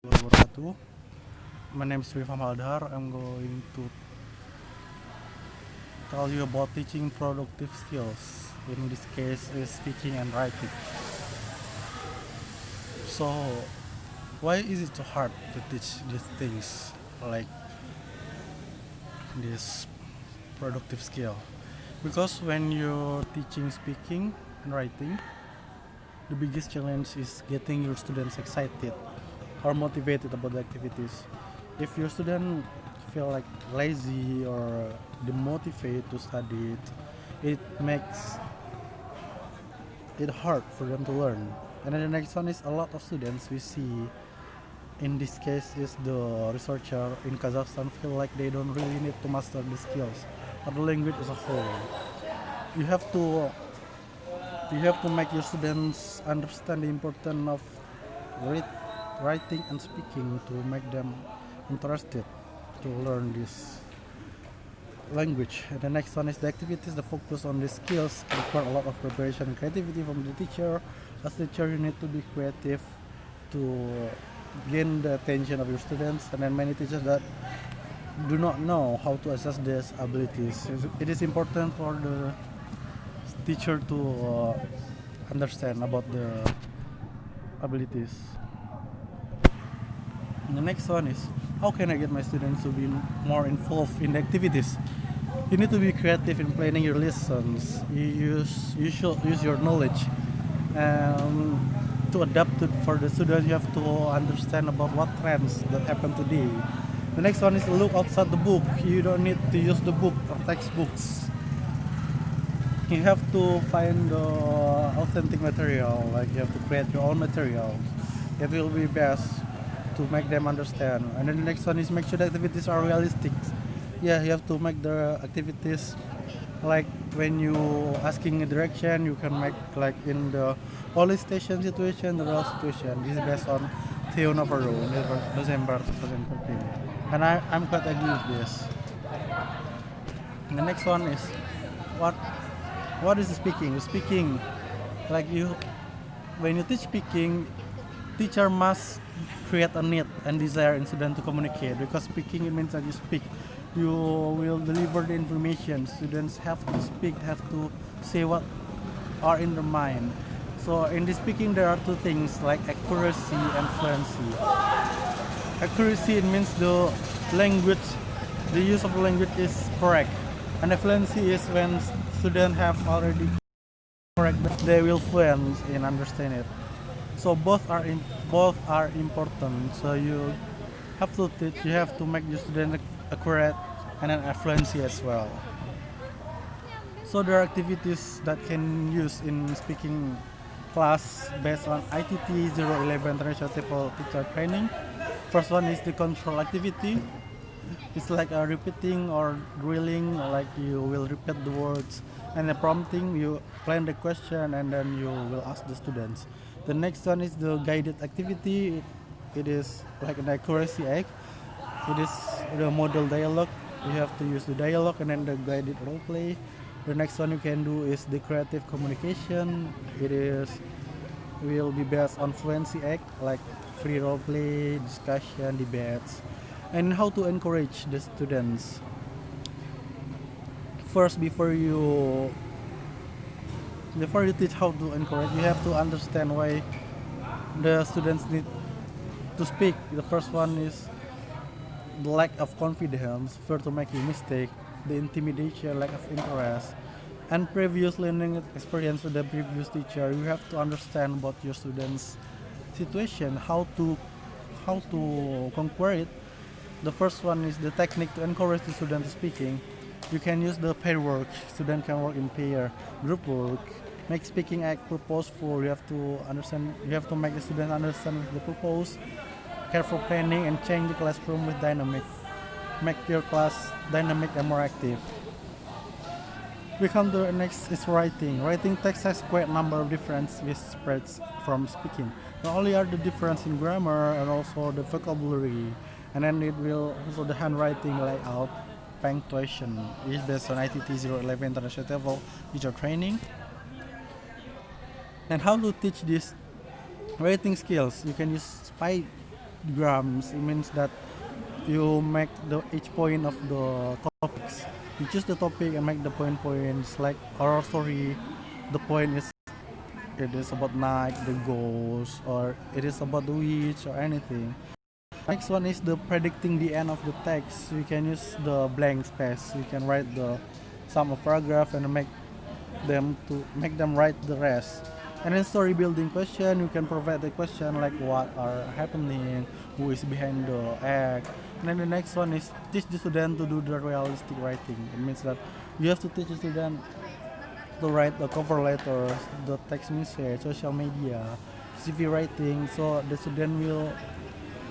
Wabarakatuh. My name is Rifam Haldar. I'm going to tell you about teaching productive skills. In this case, is speaking and writing. So, why is it so hard to teach these things like this productive skill? Because when you're teaching speaking and writing, the biggest challenge is getting your students excited or motivated about the activities. If your student feel like lazy or demotivated to study it makes it hard for them to learn. And then the next one is a lot of students we see in this case is the researcher in Kazakhstan feel like they don't really need to master the skills or the language as a whole. You have to you have to make your students understand the importance of read, writing and speaking to make them interested to learn this language. And the next one is the activities that focus on the skills require a lot of preparation and creativity from the teacher. As teacher, you need to be creative to gain the attention of your students. And then many teachers that do not know how to assess these abilities. It is important for the teacher to understand about the abilities. And the next one is how can I get my students to be more involved in the activities? You need to be creative in planning your lessons. You should use your knowledge to adapt it for the students. You have to understand about what trends that happen today. The next one is look outside the book. You don't need to use the book or textbooks. You have to find the authentic material. Like you have to create your own material. It will be best to make them understand. And then the next one is make sure the activities are realistic. Yeah, you have to make the activities like when you asking a direction, you can make like in the police station situation, the rail situation. This is based on Theo Navarro in December 2014. And I'm quite agree with this. And the next one is what what is speaking? Speaking like you when you teach speaking, teacher must create a need and desire in student to communicate because speaking it means that you speak. You will deliver the information. Students have to speak, have to say what are in their mind. So in the speaking there are two things like accuracy and fluency. Accuracy it means the language, the use of the language is correct, and the fluency is when students have already correct, they will fluent in understand it. So both are important. So you have to teach, you have to make your student accurate and then fluency as well. So there are activities that can use in speaking class based on ITT 011 International TOEFL Teacher Training. First one is the control activity. It's like a repeating or drilling, like you will repeat the words, and the prompting you plan the question and then you will ask the students. The next one is the guided activity. It is like an accuracy egg. It is the model dialogue. You have to use the dialogue and then the guided role play. The next one you can do is the creative communication. It is will be based on fluency act like free role play, discussion, debates, and how to encourage the students. First, before you teach how to encourage, you have to understand why the students need to speak. The first one is the lack of confidence, fear to making mistake, the intimidation, lack of interest, and previous learning experience with the previous teacher. You have to understand about your students' situation, how to conquer it. The first one is the technique to encourage the student speaking. You can use the pair work. Student can work in pair, group work. Make speaking act purposeful. You have to understand. You have to make the student understand the purpose. Careful planning and change the classroom with dynamic. Make your class dynamic and more active. We come to the next is writing. Writing text has quite a number of difference which spreads from speaking. Not only are the difference in grammar and also the vocabulary, and then it will also the handwriting layout, punctuation is based on ITT 011 International TOEFL teacher training. And how to teach these writing skills? You can use grams. It means that you make the each point of the topics. You choose the topic and make the points. Like horror story, the point is it is about night, the ghost, or it is about the witch or anything. Next one is the predicting the end of the text. You can use the blank space. You can write the some of paragraph and make them write the rest. And then story building question, you can provide the question like what are happening, who is behind the act. And then the next one is teach the student to do the realistic writing. It means that you have to teach the student to write the cover letter, the text message, social media, CV writing, so the student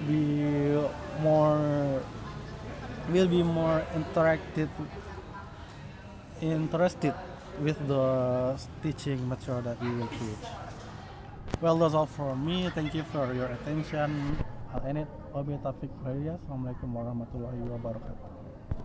be more more interested with the teaching material that we will teach. Well, that's all from me. Thank you for your attention. I'll end it. Wabillahi taufiq wal hidayah. Assalamualaikum warahmatullahi wabarakatuh.